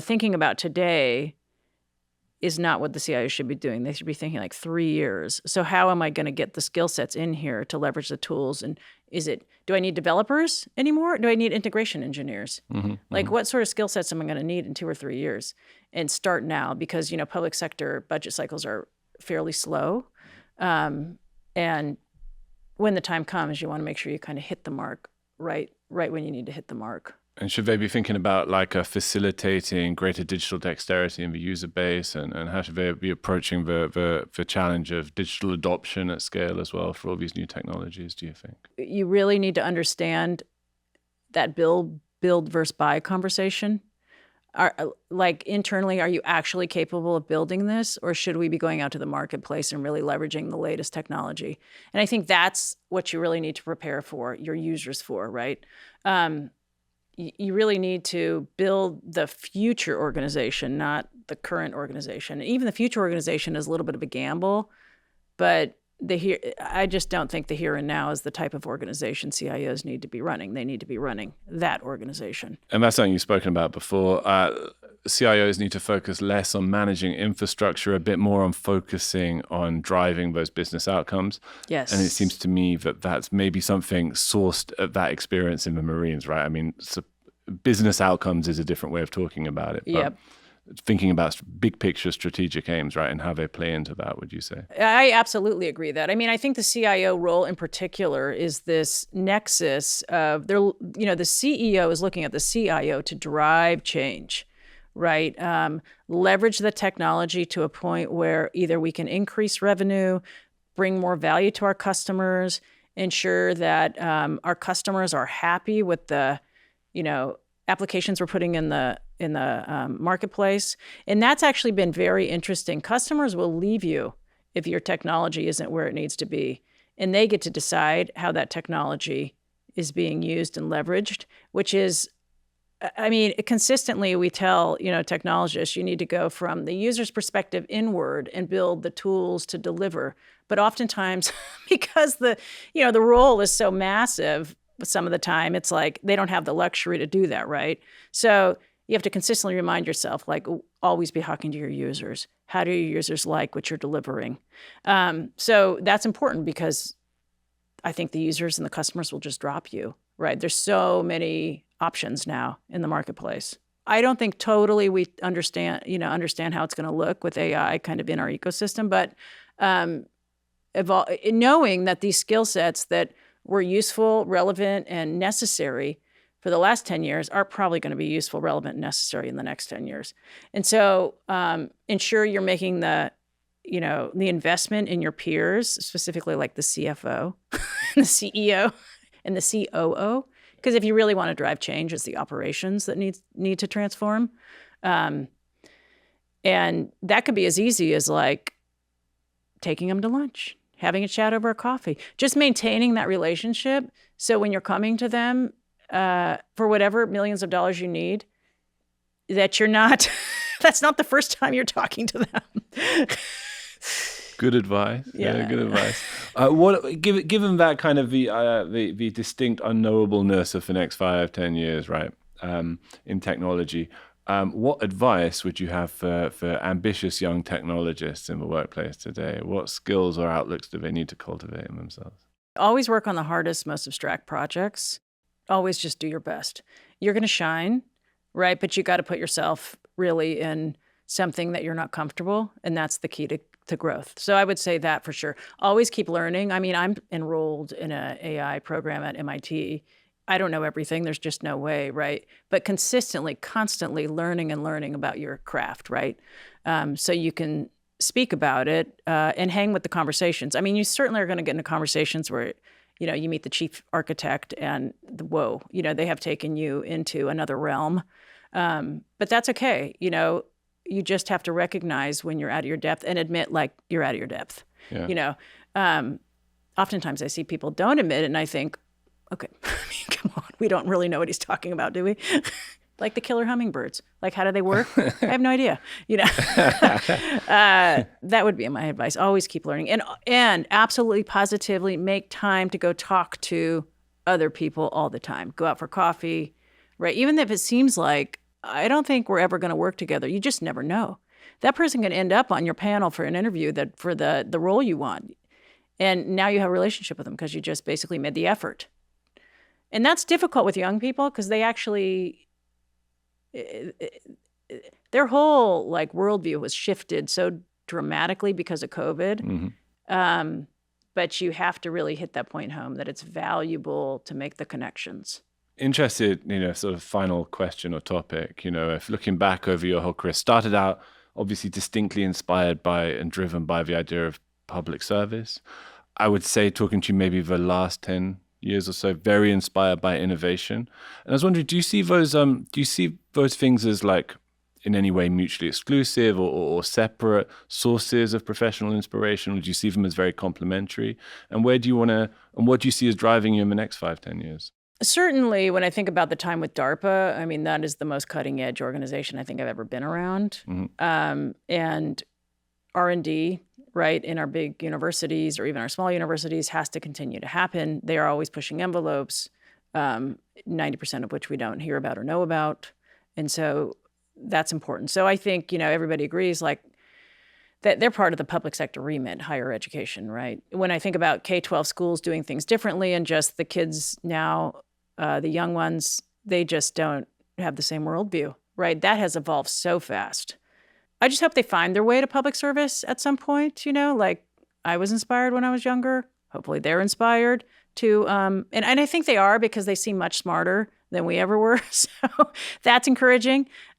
thinking about today is not what the CIO should be doing. They should be thinking like 3 years. So how am I going to get the skill sets in here to leverage the tools? And do I need developers anymore? Do I need integration engineers? What sort of skill sets am I going to need in 2 or 3 years? And start now, because, public sector budget cycles are fairly slow. And when the time comes, you want to make sure you kind of hit the mark right when you need to hit the mark. And should they be thinking about facilitating greater digital dexterity in the user base, and how should they be approaching the challenge of digital adoption at scale as well for all these new technologies, do you think? You really need to understand that build versus buy conversation. Internally, are you actually capable of building this, or should we be going out to the marketplace and really leveraging the latest technology? And I think that's what you really need to prepare for your users for, right? You really need to build the future organization, not the current organization. And even the future organization is a little bit of a gamble, but I just don't think the here and now is the type of organization CIOs need to be running. They need to be running that organization. And that's something you've spoken about before. CIOs need to focus less on managing infrastructure, a bit more on focusing on driving those business outcomes. Yes. And it seems to me that that's maybe something sourced at that experience in the Marines, right? I mean, business outcomes is a different way of talking about it. But yep. Thinking about big picture strategic aims, right, and how they play into that, would you say? I absolutely agree that. I mean, I think the CIO role in particular is this nexus of the CEO is looking at the CIO to drive change, right? Leverage the technology to a point where either we can increase revenue, bring more value to our customers, ensure that our customers are happy with the, applications we're putting in the marketplace. And that's actually been very interesting. Customers will leave you if your technology isn't where it needs to be. And they get to decide how that technology is being used and leveraged, which is, consistently we tell, technologists, you need to go from the user's perspective inward and build the tools to deliver. But oftentimes, because the role is so massive, some of the time it's like they don't have the luxury to do that, right? So you have to consistently remind yourself, always be talking to your users. How do your users like what you're delivering? So that's important, because I think the users and the customers will just drop you, right? There's so many options now in the marketplace. I don't think totally we understand how it's going to look with AI kind of in our ecosystem, but knowing that these skill sets that were useful, relevant, and necessary for the last 10 years are probably going to be useful, relevant, and necessary in the next 10 years. And so ensure you're making the investment in your peers, specifically like the CFO, the CEO, and the COO. Because if you really want to drive change, it's the operations that need to transform. And that could be as easy as taking them to lunch, having a chat over a coffee, just maintaining that relationship. So when you're coming to them for whatever millions of dollars you need, that you're not, that's not the first time you're talking to them. Good advice. Yeah, good advice. Given that kind of the distinct unknowableness of the next 5-10 years, right, in technology, what advice would you have for ambitious young technologists in the workplace today? What skills or outlooks do they need to cultivate in themselves? Always work on the hardest, most abstract projects. Always just do your best. You're going to shine, right? But you got to put yourself really in something that you're not comfortable, and that's the key to growth. So I would say that for sure. Always keep learning. I mean, I'm enrolled in an AI program at MIT. I don't know everything. There's just no way, right? But consistently, constantly learning about your craft, right? So you can speak about it and hang with the conversations. I mean, you certainly are going to get into conversations where, you meet the chief architect and they have taken you into another realm. But that's okay. You just have to recognize when you're out of your depth and admit you're out of your depth. Yeah. Oftentimes I see people don't admit it, and I think, okay, come on, we don't really know what he's talking about, do we? Like the killer hummingbirds. How do they work? I have no idea. That would be my advice. Always keep learning, and absolutely positively make time to go talk to other people all the time. Go out for coffee, right? Even if it seems like I don't think we're ever going to work together. You just never know. That person can end up on your panel for an interview that for the role you want. And now you have a relationship with them because you just basically made the effort. And that's difficult with young people because they actually, their whole like worldview was shifted so dramatically because of COVID. But you have to really hit that point home that it's valuable to make the connections. Interested, sort of final question or topic, if looking back over your whole career, started out obviously distinctly inspired by and driven by the idea of public service. I would say, talking to you maybe the last 10 years or so, very inspired by innovation. And I was wondering, do you see those things as like in any way mutually exclusive or separate sources of professional inspiration? Or do you see them as very complementary? And what do you see as driving you in the next 5-10 years? Certainly, when I think about the time with DARPA, I mean, that is the most cutting edge organization I think I've ever been around. And R&D, right, in our big universities or even our small universities has to continue to happen. They are always pushing envelopes, 90% of which we don't hear about or know about. And so that's important. So I think, everybody agrees like that they're part of the public sector remit, higher education, right? When I think about K-12 schools doing things differently and just the kids now, the young ones, they just don't have the same worldview, right? That has evolved so fast. I just hope they find their way to public service at some point, like I was inspired when I was younger. Hopefully they're inspired to, and I think they are because they seem much smarter than we ever were. So that's encouraging.